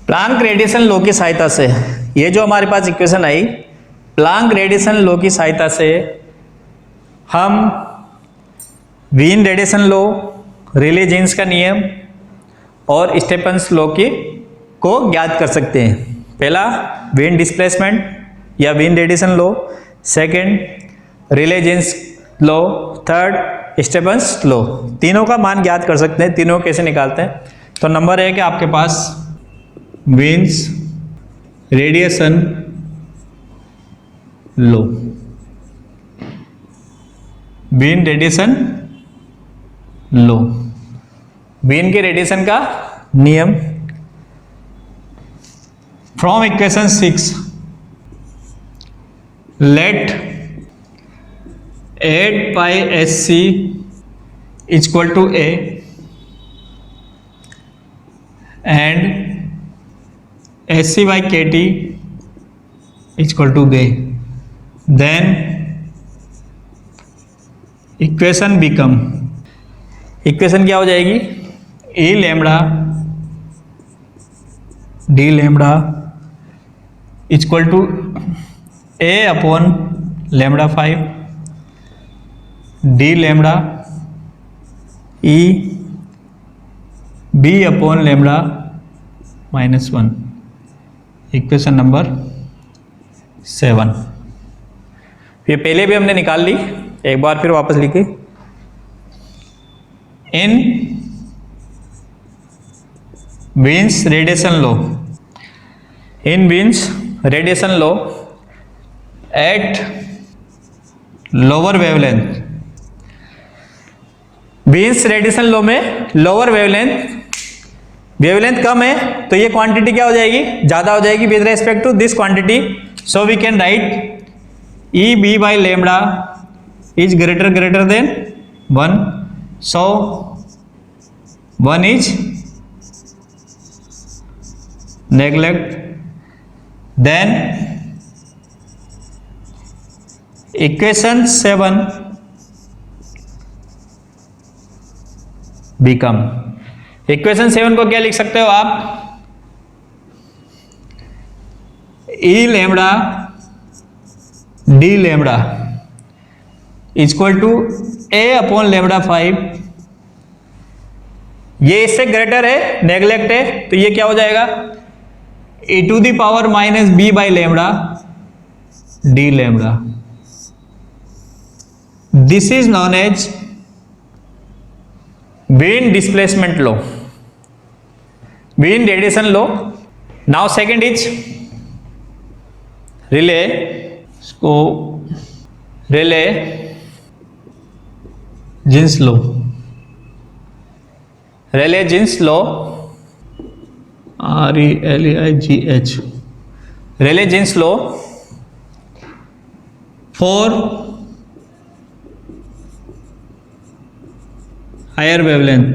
Planck radiation law की सहायता से, ये जो हमारे पास इक्वेशन आई, प्लांक रेडिएशन लॉ की सहायता से हम वीन रेडिएशन लॉ, रेले जीन्स का नियम और स्टेफन्स लॉ को ज्ञात कर सकते हैं। पहला वीन डिस्प्लेसमेंट या Wien radiation law, second Rayleigh Jeans law, third Stefan's law. तीनों का मान ज्ञात कर सकते हैं। तीनों कैसे निकालते हैं? तो नंबर एक है आपके पास Wien's radiation law, Wien radiation law, Wien के रेडिएशन का नियम। From equation 6 let 8 pi SC equal to A and SC by KT equal to B, then equation become, equation क्या हो जाएगी? E lambda D lambda equal to A upon lambda 5 D lambda E B upon lambda -1, equation number 7। ये पहले भी हमने निकाल ली, एक बार फिर वापस लिखी। In Wien's radiation law, in Wien's radiation law at lower wavelength, Wien's radiation law में लोअर वेवलेंथ कम है तो ये क्वांटिटी क्या हो जाएगी? ज्यादा हो जाएगी with respect to this quantity. So we can write EB by lambda is greater than 1, so 1 is neglect, then equation 7 become, equation 7 को क्या लिख सकते हो आप? E lambda D lambda equal to A upon lambda 5, ये इससे greater है, neglect है, तो ये क्या हो जाएगा? E to the power minus B by lambda D lambda. This is known as Wien displacement law, Wien radiation law. Now second is Rayleigh, इसको Rayleigh Jeans law, Rayleigh Jeans law RELEIGH, Rayleigh Jeans law for higher wavelength,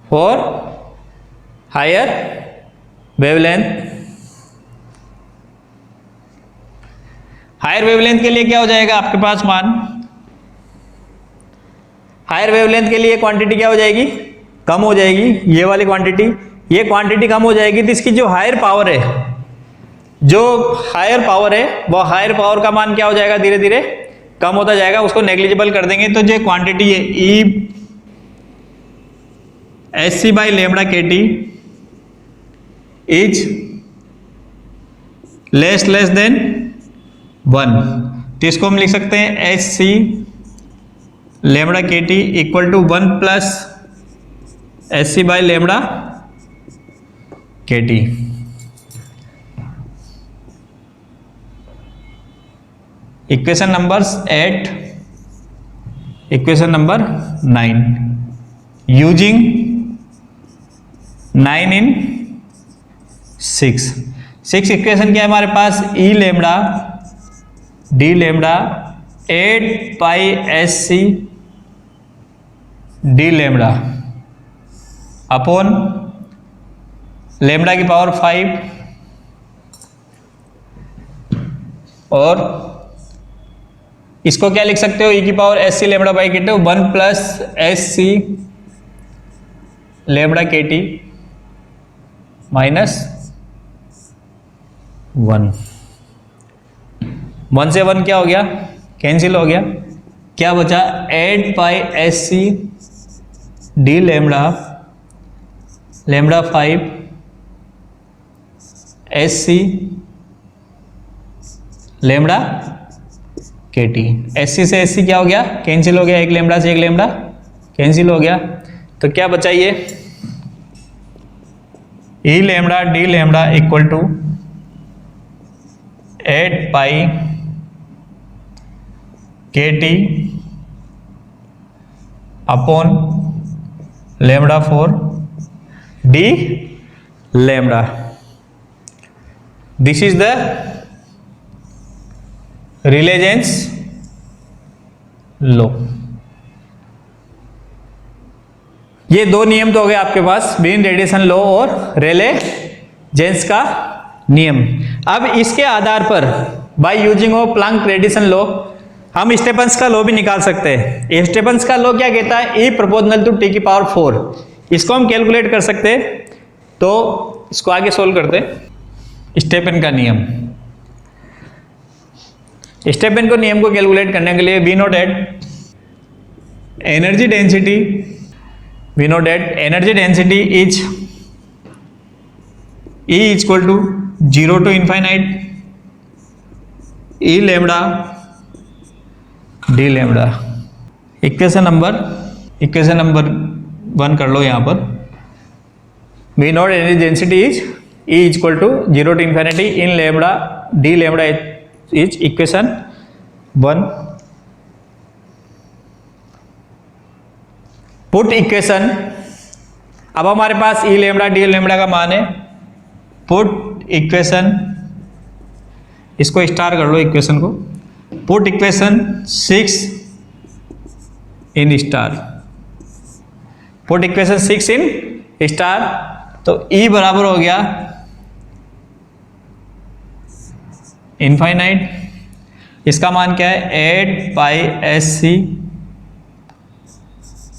for higher wavelength. Higher wavelength के लिए क्या हो जाएगा आपके पास मान? Higher wavelength के लिए क्वांटिटी क्या हो जाएगी? कम हो जाएगी, ये वाली क्वांटिटी, ये क्वांटिटी कम हो जाएगी तो इसकी जो हायर पावर है, जो हायर पावर है वो हायर पावर का मान क्या हो जाएगा? धीरे धीरे कम होता जाएगा, उसको नेग्लिजिबल कर देंगे। तो जो क्वांटिटी है E SC by lambda KT is less than 1, तो इसको हम लिख सकते हैं SC lambda KT equal to 1 plus SC by lambda KT। Equation number 8, equation number 9, using 9 in 6 equation क्या है हमारे पास? E lambda D lambda 8 pi SC D lambda upon lambda की पावर 5 और इसको क्या लिख सकते हो? e की पावर SC लैम्बडा बाई के 1 plus SC lambda K T minus 1। 1 से 1 क्या हो गया, कैंसिल हो गया। क्या बचा, 8 pi S C D lambda, lambda 5 S C lambda K T. S C से एस सी क्या हो गया, कैंसिल हो गया, एक लेमडा से एक लेमडा कैंसिल हो गया। तो क्या बचा ये, E lambda D lambda equal to 8 pi K T upon lambda 4 D lambda. This is the Rayleigh Jeans law. ये दो नियम तो हो गए आपके पास, बीन रेडिएशन लॉ और रेले जेंस का नियम। अब इसके आधार पर by using of Planck radiation law हम स्टेफेंस का लॉ भी निकाल सकते हैं। स्टेफेंस का लॉ क्या कहता है, E प्रोपोर्शनल टू टी की पावर 4। इसको हम कैलकुलेट कर सकते हैं, तो इसको आगे सोल्व करते हैं। स्टेफेन का नियम, स्टेफेन को नियम को कैलकुलेट करने के लिए we know that energy density, we know that energy density is E equal to 0 to infinite E lambda D lambda. Equation number 1 कर लो यहाँ पर। We note energy density is E equal to 0 to infinity in lambda D lambda is equation 1। Put equation, अब हमारे पास E lambda D lambda का मान है। पुट इक्वेशन, इसको स्टार कर लो इक्वेशन को। Put equation 6 in star, put equation 6 in star. तो E बराबर हो गया इनफाइनाइट, इसका मान क्या है 8 pi S C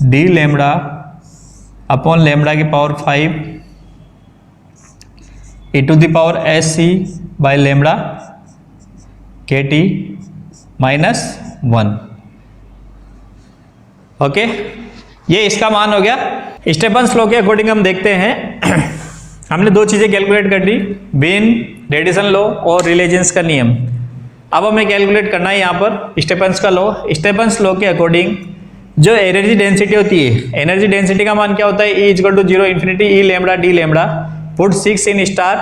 D lambda upon lambda की power 5 e to the power S C by lambda K T minus 1। Okay, ये इसका मान हो गया। स्टेफेंस लॉ के अकॉर्डिंग हम देखते हैं हमने दो चीजें कैलकुलेट कर दी, बीन रेडिएशन लॉ और रिलेजेंस का नियम। अब हमें कैलकुलेट करना है यहाँ पर स्टेफेंस का लॉ। स्टेफेंस लॉ के अकॉर्डिंग जो एनर्जी डेंसिटी होती है, एनर्जी डेंसिटी का मान क्या होता है, E equal to 0 infinity E lambda D lambda. Put 6 in star,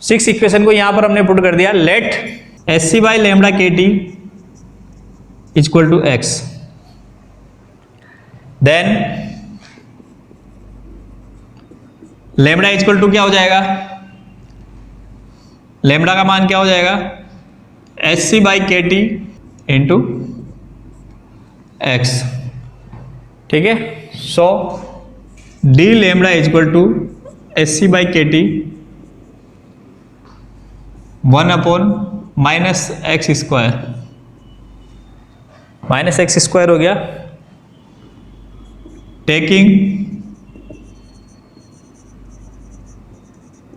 6 equation को यहाँ पर हमने पुट कर दिया। Let S C by lambda K T equal to X, then lambda equal to क्या हो जाएगा, लेमडा का मान क्या हो जाएगा एस सी बाई के टी इंटू एक्स। ठीक है, so D lambda equal to S C by के T 1 upon minus X square, minus X square हो गया। टेकिंग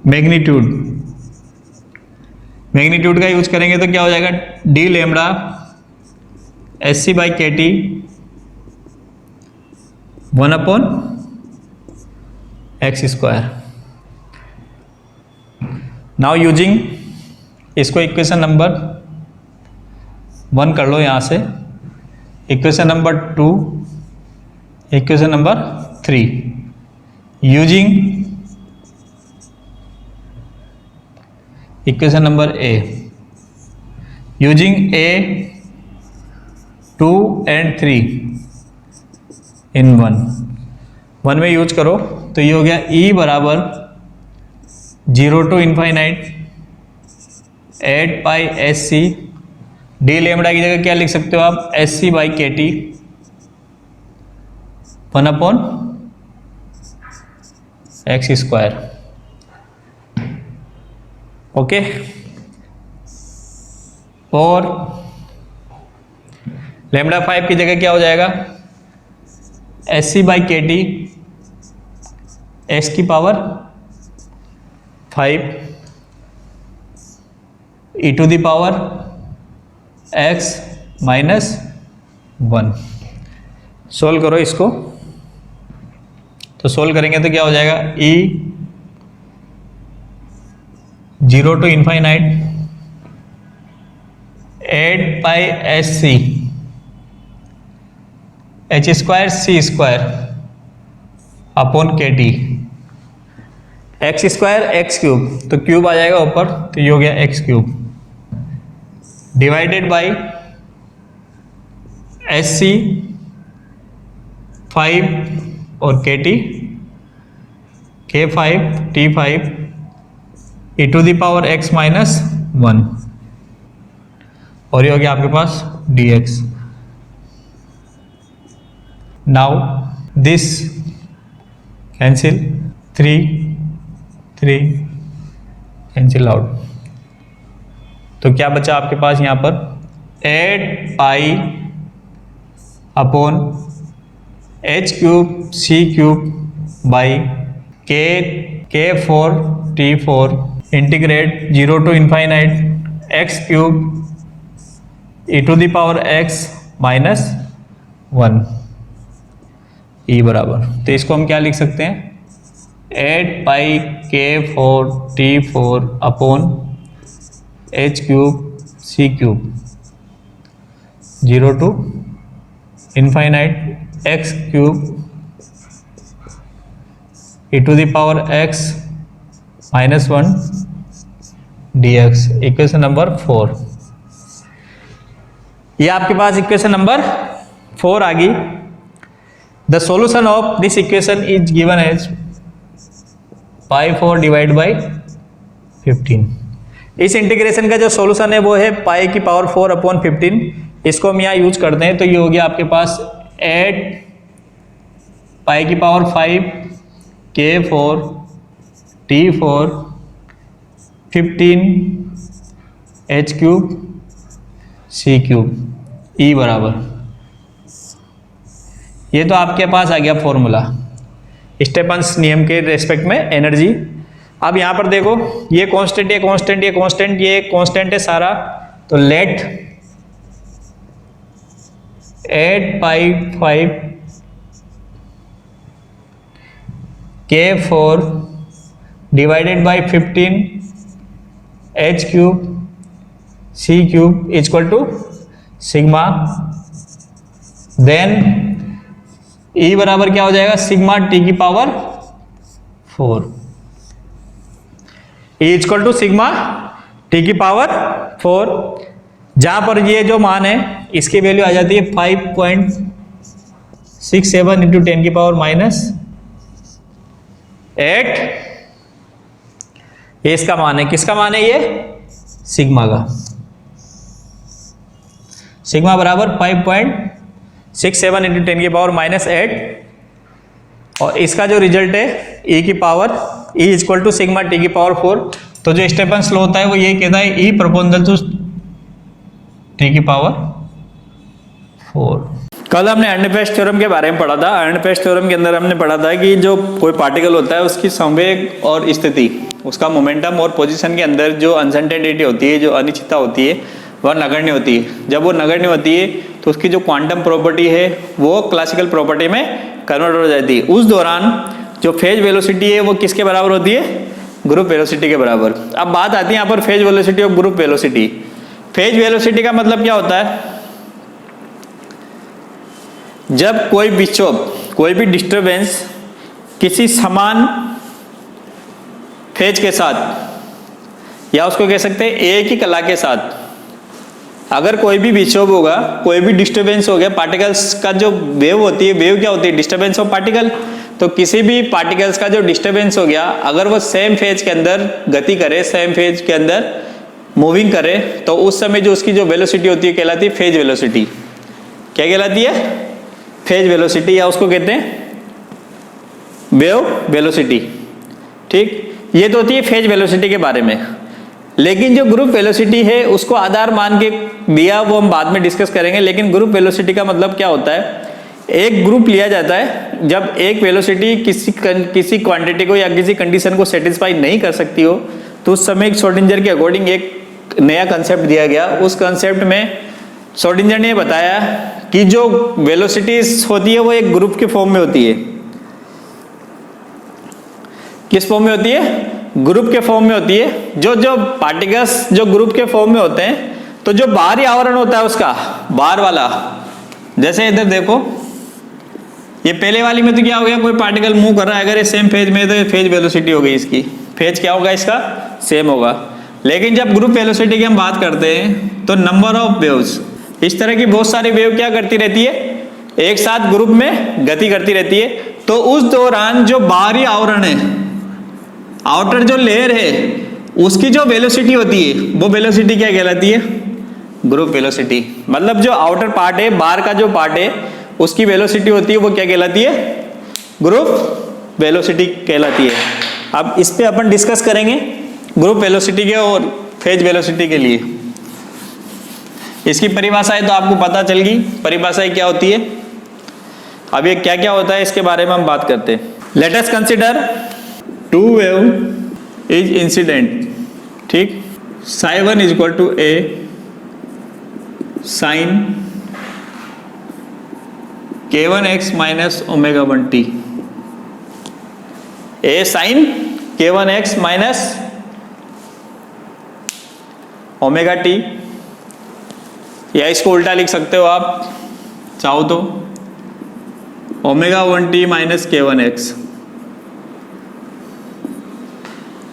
मैग्नीट्यूड, मैग्नीट्यूड का यूज करेंगे तो क्या हो जाएगा D lambda S C by के T 1 upon x square. Now using, इसको इक्वेशन नंबर 1 कर लो यहाँ से, equation number 2, equation number 3। Using equation number A, using A 2 and 3 in 1 में यूज करो तो ये हो गया E बराबर 0 to infinite 8 pi S C D lambda की जगह क्या लिख सकते हो आप एस सी बाई के T 1 upon x square. Okay, और लेमडा 5 की जगह क्या हो जाएगा एस सी बाई के टी x की power 5 e to the power x minus 1। Solve करो इसको, तो सोल्व करेंगे तो क्या हो जाएगा, e 0 to infinite 8 pi H C H square C square upon K T, X square X cube, तो क्यूब आ जाएगा ऊपर, तो ये हो गया X cube, divided by H C 5 और के टी के 5 T 5 e to the power x minus 1, और ये हो गया आपके पास dx। Now this cancel, 3 cancel out, तो क्या बचा आपके पास यहाँ पर 8 pi upon h cube C cube by k 4 t 4 integrate 0 to infinite x cube e to the power x minus 1 e बराबर, तो इसको हम क्या लिख सकते हैं, 8 pi k 4 t 4 upon h cube C cube 0 to infinite x cube e to the power x minus 1 dx, equation number 4। ये आपके पास इक्वेशन नंबर 4 आ गई। The solution of this equation is given as pi 4 divide by 15। इस integration का जो solution है वो है पाई की पावर 4 अपॉन 15। इसको हम यहाँ यूज करते हैं, तो ये हो गया आपके पास 8 पाई की power 5 K 4 t 4 15 H cube सी क्यूब ई बराबर, ये तो आपके पास आ गया फॉर्मूला स्टेफन्स नियम के रेस्पेक्ट में एनर्जी। अब यहाँ पर देखो, ये कांस्टेंट, ये कांस्टेंट, ये कांस्टेंट, ये कांस्टेंट है सारा, तो late 8 pi 5 K 4 divided by 15 H cube C cube equal to sigma, then E बराबर क्या हो जाएगा, सिग्मा टी की power 4, E equal to sigma T की पावर 4, जहां पर ये जो मान है इसकी वैल्यू आ जाती है 5.67 इंटू 10 की पावर माइनस 8। ये इसका मान है, किसका मान है, ये सिग्मा का। सिग्मा बराबर 5.67 इंटू 10 की पावर माइनस 8, और इसका जो रिजल्ट है ई की power e equal to sigma T की पावर 4। तो जो स्टेफन्स लॉ होता है वो यही कहता है ई प्रोपोर्शनल टू टी की पावर 4। कल हमने अर्नफेस्ट थ्योरम के बारे में पढ़ा था। अर्नफेस्ट थ्योरम के अंदर हमने पढ़ा था कि जो कोई पार्टिकल होता है उसकी संवेग और स्थिति, उसका मोमेंटम और पोजीशन के अंदर जो अनसर्टेनिटी होती है, जो अनिश्चितता होती है, वह नगण्य होती है। जब वो नगण्य होती है तो उसकी जो क्वांटम प्रॉपर्टी है वो क्लासिकल प्रॉपर्टी में कन्वर्ट हो जाती है। उस दौरान जो फेज वेलोसिटी है वो किसके बराबर होती है, ग्रुप वेलोसिटी के बराबर। अब बात आती है यहाँ पर फेज वेलोसिटी और ग्रुप वेलोसिटी। फेज वेलोसिटी का मतलब क्या होता है, जब कोई विक्षोभ, कोई भी डिस्टरबेंस किसी समान फेज के साथ, या उसको कह सकते हैं एक ही कला के साथ, अगर कोई भी विक्षोभ होगा, कोई भी डिस्टरबेंस हो गया, पार्टिकल्स का जो वेव होती है, वेव क्या होती है, डिस्टरबेंस ऑफ पार्टिकल। तो किसी भी पार्टिकल्स का जो डिस्टरबेंस हो गया, अगर वो सेम फेज के अंदर गति करे, सेम फेज के अंदर मूविंग करे, तो उस समय जो उसकी जो वेलोसिटी होती है कहलाती है फेज वेलोसिटी। क्या कहलाती है, फेज वेलोसिटी, या उसको कहते हैं वेव वेलोसिटी। ठीक, ये तो होती है फेज वेलोसिटी के बारे में। लेकिन जो ग्रुप वेलोसिटी है उसको आधार मान के दिया, वो हम बाद में डिस्कस करेंगे। लेकिन ग्रुप वेलोसिटी का मतलब क्या होता है, एक ग्रुप लिया जाता है जब एक वेलोसिटी किसी क्वांटिटी को या किसी कंडीशन को सेटिस्फाई नहीं कर सकती हो, तो उस समय एक श्रोडिंगर के अकॉर्डिंग एक नया कंसेप्ट दिया गया। उस कंसेप्ट में श्रोडिंगर ने बताया कि जो वेलोसिटीज होती है वो एक ग्रुप के फॉर्म में होती है। किस फॉर्म में होती है? ग्रुप के फॉर्म में होती है। जो पार्टिकल्स जो ग्रुप के फॉर्म में होते हैं, तो जो बाहरी आवरण होता है उसका बाहर वाला, जैसे इधर देखो, ये पहले वाली में तो क्या हो गया, कोई पार्टिकल मूव कर रहा है, अगर ये सेम फेज में, तो ये फेज वेलोसिटी हो गई इसकी। फेज क्या होगा इसका? सेम होगा। लेकिन जब ग्रुप वेलोसिटी की हम बात करते हैं तो नंबर ऑफ वेव्स, इस तरह की बहुत सारी वेव क्या करती रहती है, एक साथ ग्रुप में गति करती रहती है। तो उस दौरान जो बाहरी आवरण है, आउटर जो लेयर है, उसकी जो वेलोसिटी होती है वो वेलोसिटी क्या कहलाती है? Group velocity. मतलब जो आउटर पार्ट है, बाहर का जो पार्ट है, उसकी वेलोसिटी होती है वो क्या कहलाती है? ग्रुप वेलोसिटी कहलाती है। अब इस पे अपन डिस्कस करेंगे ग्रुप वेलोसिटी के और फेज वेलोसिटी के लिए। इसकी परिभाषाएं तो आपको पता चल गई, परिभाषाएं क्या होती है। अब ये क्या क्या होता है इसके बारे में हम बात करते हैं। Let us consider two wave is incident, ठीक। psi1 is equal to a sine k1x minus omega 1t, a sine k1x minus omega t, या इसको उल्टा लिख सकते हो आप चाहो तो, omega 1t minus k1x,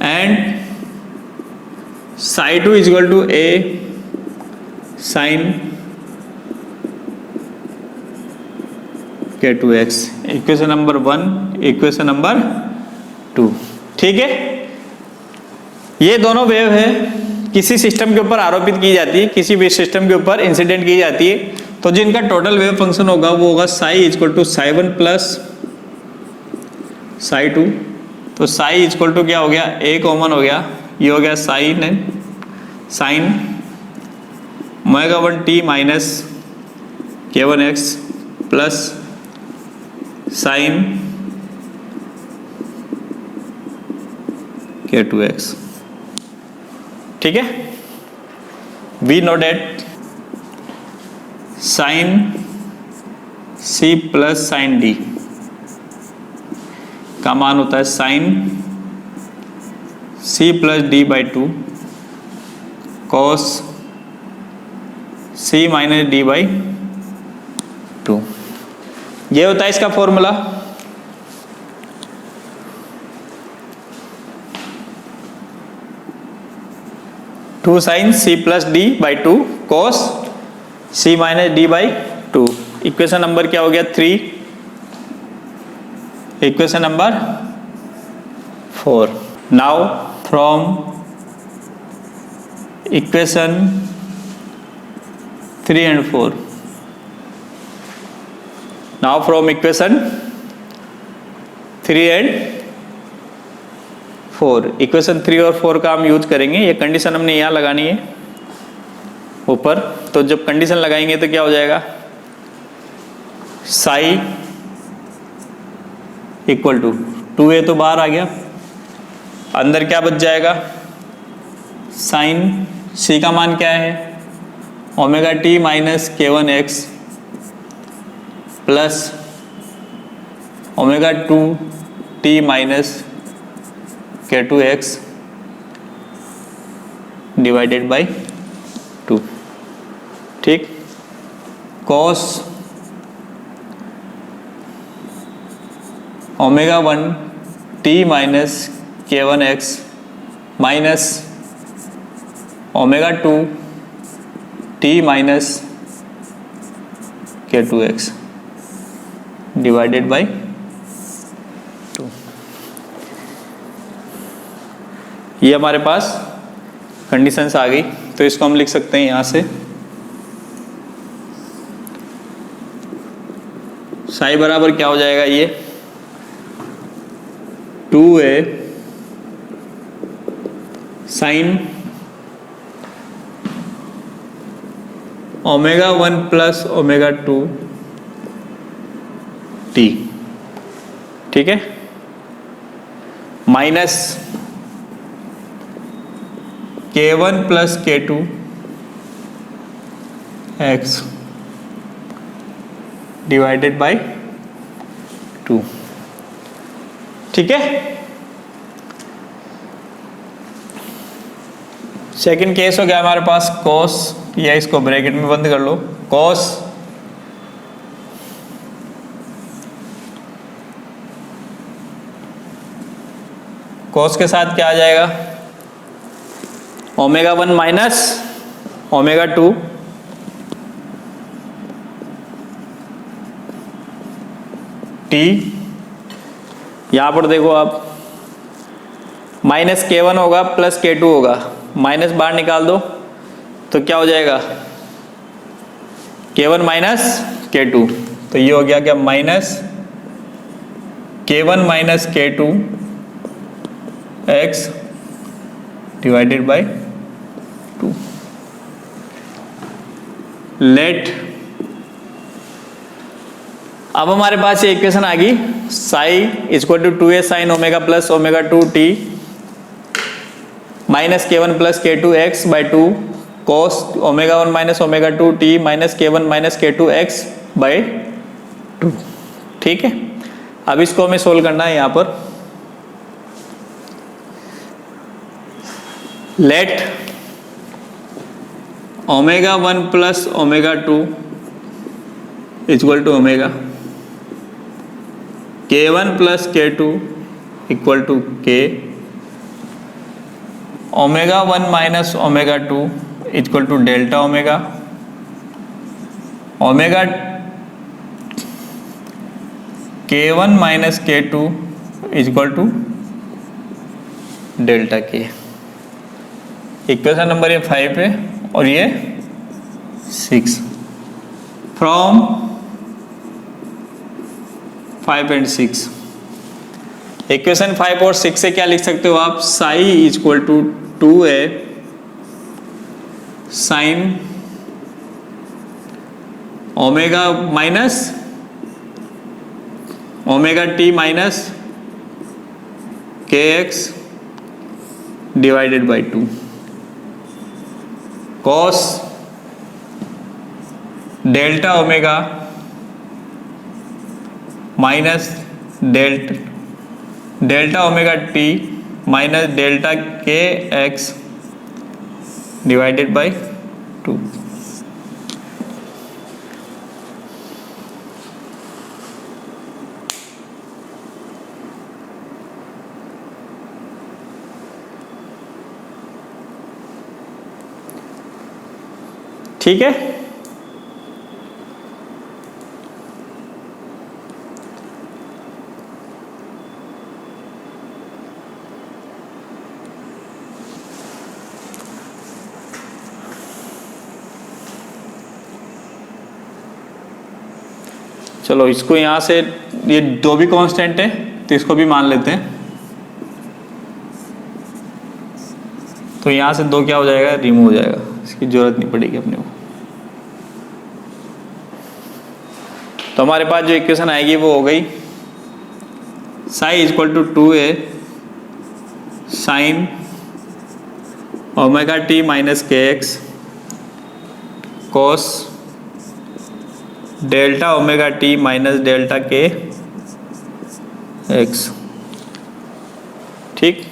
and psi2 is equal to a sine k2x। इक्वेशन नंबर 1, इक्वेशन नंबर 2, ठीक है। ये दोनों वेव है, किसी सिस्टम के ऊपर आरोपित की जाती है, किसी भी सिस्टम के ऊपर इंसिडेंट की जाती है, तो जिनका टोटल वेव फंक्शन होगा वो होगा psi is equal to psi1 plus psi2। तो psi इज इक्वल टू क्या हो गया, ए कॉमन हो गया, ये हो गया sine omega 1t minus k1x plus sine k2x, ठीक है। We know that sine c plus sine d का मान होता है sine c plus d by 2 cos c minus d by 2। ये होता है इसका formula. Two sine c plus d by 2 cos c minus d by 2। Equation number क्या हो गया 3, equation number 4। Now from equation 3 and 4, now from equation 3 and 4, equation 3 और 4 का हम यूज करेंगे। ये कंडीशन हमने यहाँ लगानी है ऊपर, तो जब कंडीशन लगाएंगे तो क्या हो जाएगा, साई इक्वल टू 2a तो बाहर आ गया, अंदर क्या बच जाएगा, साइन c का मान क्या है, omega t minus k1x plus omega 2t minus k2x divided by 2, ठीक। Cos omega 1t minus k1x minus omega 2t minus k2x divided by 2। ये हमारे पास कंडीशंस आ गई, तो इसको हम लिख सकते हैं यहाँ से साई बराबर क्या हो जाएगा, ये 2a sine omega 1 plus omega 2 T, ठीक है, minus K1 plus K2 X divided by 2, ठीक है। सेकंड केस हो गया हमारे पास cos, या इसको ब्रैकेट में बंद कर लो, cos के साथ क्या आ जाएगा, ω1 माइनस ω2 टी, यहां पर देखो आप माइनस K1 होगा प्लस K2 होगा, माइनस बाहर निकाल दो तो क्या हो जाएगा, K1 माइनस K2, तो ये हो गया क्या, minus K1 minus K2 X divided by 2। Let, अब हमारे पास ये इक्वेशन आ गई, psi equal to 2a sine omega plus ω2 T minus K1 plus K2 X by 2 cos ω1 minus ω2 T minus K1 minus K2 X by 2, ठीक है। अब इसको हमें सोल्व करना है यहां पर, let ω1 plus ω2 equal to omega, K1 plus K2 equal to K, ω1 minus ω2 equal to delta omega, omega K1 minus K2 equal to delta K। Equation number ये 5 है और ये 6। फ्रॉम 5 एंड 6, इक्वेशन 5 और 6 से क्या लिख सकते हो आप, psi equal to 2a sine omega minus omega t minus k x divided by 2 cos delta omega minus delta omega t minus delta k x divided by 2। ठीक है, चलो इसको यहां से, ये दो भी कांस्टेंट है तो इसको भी मान लेते हैं, तो यहां से दो क्या हो जाएगा, रिमूव हो जाएगा, इसकी जरूरत नहीं पड़ेगी अपने को। तो हमारे पास जो इक्वेशन आएगी वो हो गई psi equal to 2a sine omega t minus k x cos delta omega t minus delta k x, ठीक।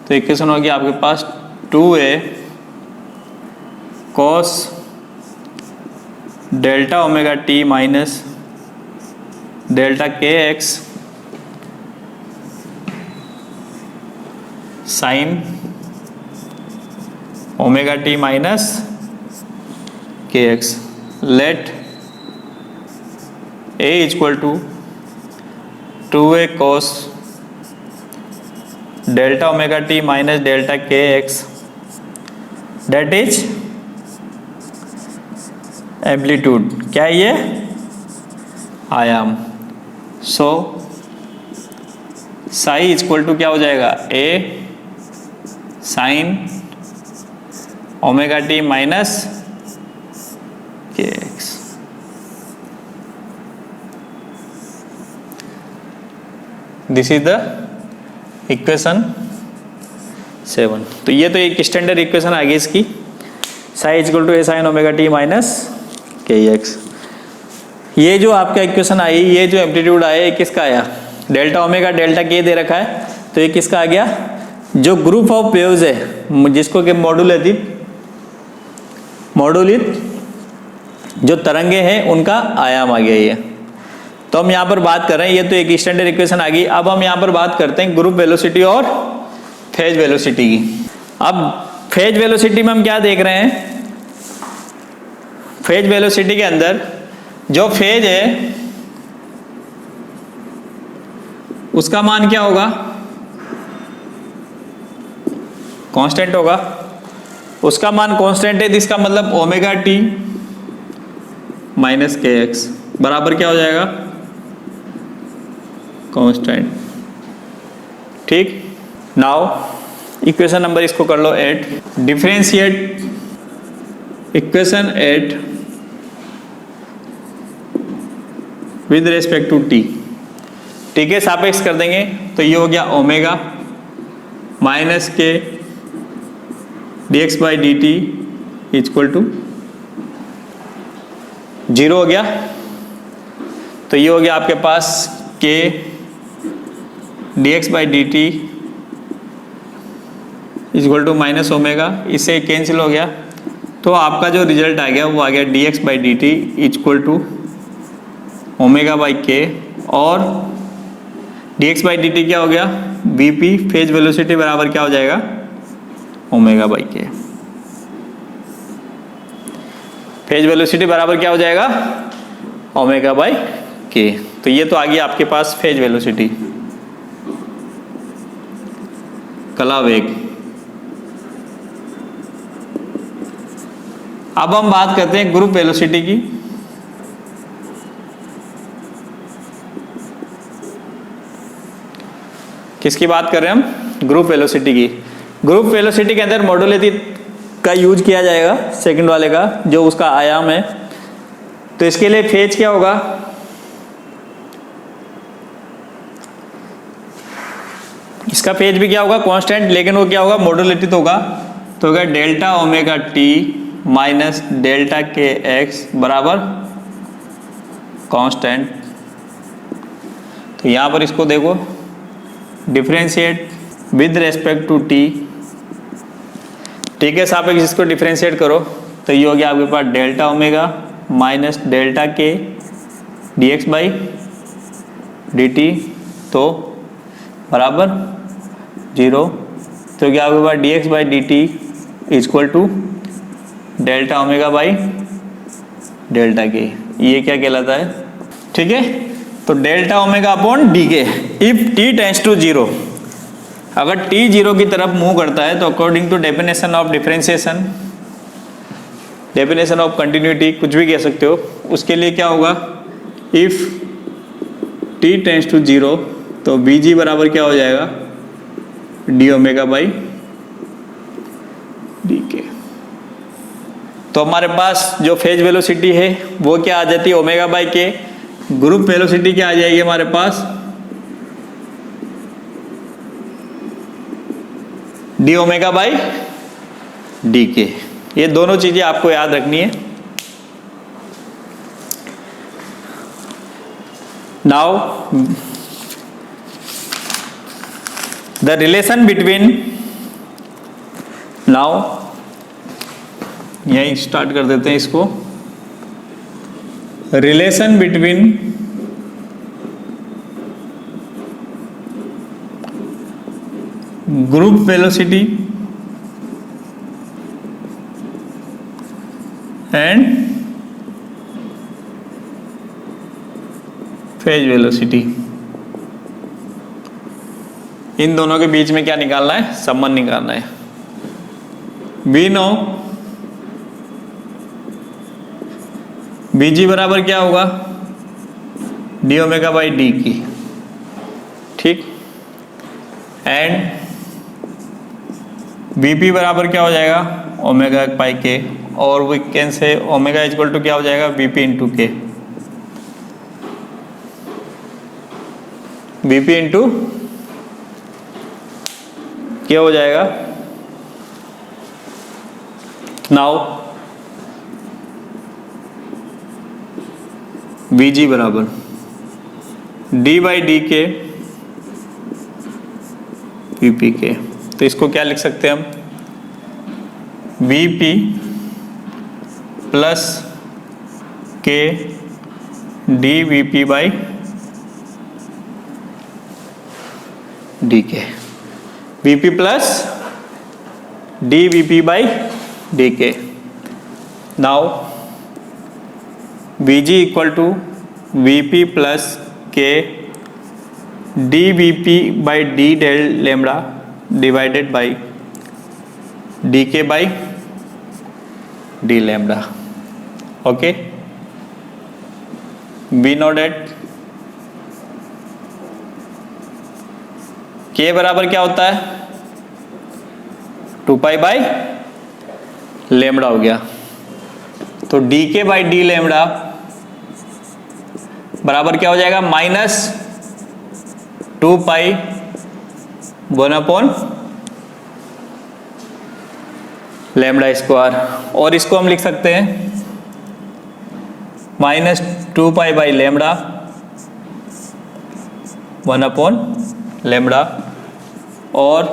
तो इक्वेशन होगी आपके पास 2a cos delta omega t minus delta k x sine omega t minus k x, let a equal to 2a cos delta omega t minus delta k x that is amplitude, क्या है ये, आयाम। सो Sai equal to क्या हो जाएगा, a sine omega t minus k x. This is the equation 7। तो ये तो एक स्टैंडर्ड इक्वेशन आ गई इसकी, psi is equal to a sine omega t minus k x. ये जो आपका इक्वेशन आई, ये जो एम्पलीट्यूड आया, ये किसका आया? डेल्टा ओमेगा डेल्टा के दे रखा है, तो ये किसका आ गया? जो ग्रुप ऑफ वेव्स है जिसको कि मॉड्यूलित जो तरंगे हैं उनका आयाम आ गया ये। तो हम यहाँ पर बात कर रहे हैं, ये तो एक स्टैंडर्ड इक्वेशन आ गई। अब हम यहाँ पर बात करते हैं ग्रुप वेलोसिटी और फेज वेलोसिटी की। अब फेज वेलोसिटी में हम क्या देख रहे हैं? फेज वेलोसिटी के अंदर जो फेज है उसका मान क्या होगा? कांस्टेंट होगा। उसका मान कांस्टेंट है, इसका मतलब omega t minus k x बराबर क्या हो जाएगा? कांस्टेंट। ठीक। नाउ इक्वेशन नंबर इसको कर लो 8। Differentiate equation 8 with respect to t. T के सापेक्ष कर देंगे तो ये हो गया omega minus k d x by d t equal to 0 हो गया। तो ये हो गया आपके पास k d x by d t equal to minus omega, इससे कैंसिल हो गया। तो आपका जो रिजल्ट आ गया वो आ गया d x by d t equal to omega by k, और d x by d t क्या हो गया? बी पी फेज वेलोसिटी बराबर क्या हो जाएगा? ओमेगा बाई के। फेज वेलोसिटी बराबर क्या हो जाएगा? ओमेगा बाई के। तो ये तो आ गया आपके पास फेज वेलोसिटी, कला वेग। अब हम बात करते हैं ग्रुप वेलोसिटी की। किसकी बात कर रहे हैं हम? ग्रुप वेलोसिटी की। ग्रुप वेलोसिटी के अंदर मॉड्यूलिटी का यूज किया जाएगा, सेकंड वाले का, जो उसका आयाम है। तो इसके लिए फेज क्या होगा? इसका फेज भी क्या होगा? कांस्टेंट, लेकिन वो क्या होगा? मॉड्यूलिटी तो होगा। तो होगा delta omega t minus delta k x बराबर कांस्टेंट। तो यहां पर इसको देखो, differentiate with respect to t. T के सापेक्ष इसको डिफरेंशिएट करो तो ये हो गया आपके पास delta omega minus delta k d x by d t, तो बराबर 0। तो क्या आपके पास d x by d t equal to delta omega by delta k. ये क्या कहलाता है? ठीक है। तो delta omega upon d k if t tends to 0। अगर t 0 की तरफ मूव करता है तो according to definition of differentiation, definition of continuity, कुछ भी कह सकते हो, उसके लिए क्या होगा? इफ t टेंड्स टू 0 तो bg बराबर क्या हो जाएगा? डी ओमेगा बाई डी के। तो हमारे पास जो फेज वेलोसिटी है वो क्या आ जाती है? Omega by k. Group velocity क्या आ जाएगी हमारे पास? D omega by D k. ये दोनों चीजें आपको याद रखनी है। Now the relation between, now यही स्टार्ट कर देते हैं इसको। Relation between group velocity and phase velocity, इन दोनों के बीच में क्या निकालना है? संबंध निकालना है। वी नो बीजी बराबर क्या होगा? डी ओमेगा बाई डी की। ठीक। एंड बीपी बराबर क्या हो जाएगा? ओमेगा पाई के, और we can say omega equal to क्या हो जाएगा? बीपी इंटू के। Vp इंटू क्या हो जाएगा, नाउ Vg बराबर d बाई डी के Vp के। तो इसको क्या लिख सकते हैं हम, Vp plus k d Vp by D के, Vp plus d Vp by D k. Now Vg equal to Vp plus k d Vp by d del lambda divided by D k by d lambda. Okay, we know that k बराबर क्या होता है, 2 pi by lambda हो गया। तो D k by d lambda बराबर क्या हो जाएगा, माइनस 2 पाई 1 अपॉन लेमड़ा स्क्वायर। और इसको हम लिख सकते हैं minus 2 pi by lambda 1 upon lambda. और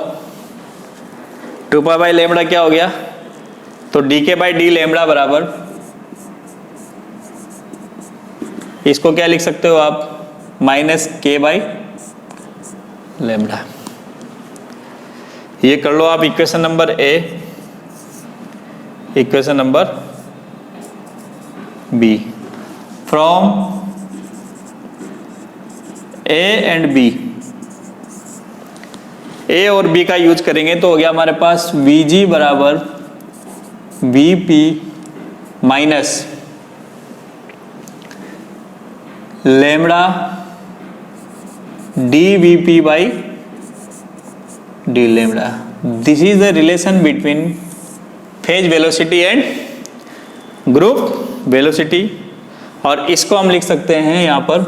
2 पाई बाई लेमड़ा क्या हो गया, तो D k by d lambda बराबर, इसको क्या लिख सकते हो आप, माइनस के बाई लेमड़ा। ये कर लो आप equation number A, equation number B. From A and B, A और बी का यूज करेंगे तो हो गया हमारे पास Vg बराबर Vp minus lambda D Vp by d lambda. This is the relation between phase velocity and group velocity. और इसको हम लिख सकते हैं यहाँ पर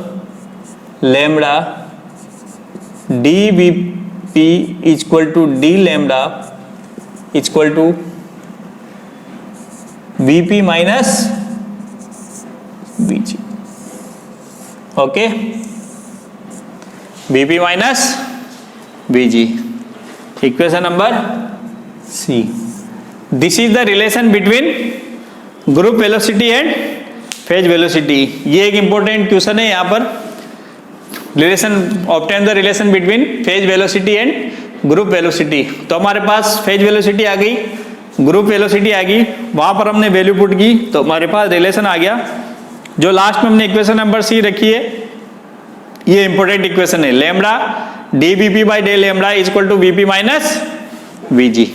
lambda D Vp equal to d lambda equal to Vp minus Vg। Okay, Vp minus Vg, equation number C. This is the relation between group velocity and phase velocity. ये एक इंपॉर्टेंट क्वेश्चन है यहाँ पर, relation obtain the relation between phase velocity and group velocity. तो हमारे पास phase velocity आ गई, group velocity आ गई, वहां पर हमने वैल्यू पुट की तो हमारे पास रिलेशन आ गया। जो लास्ट में हमने इक्वेशन नंबर सी रखी है, ये इंपॉर्टेंट इक्वेशन है, lambda D Vp by D lambda is equal to Vp minus Vg।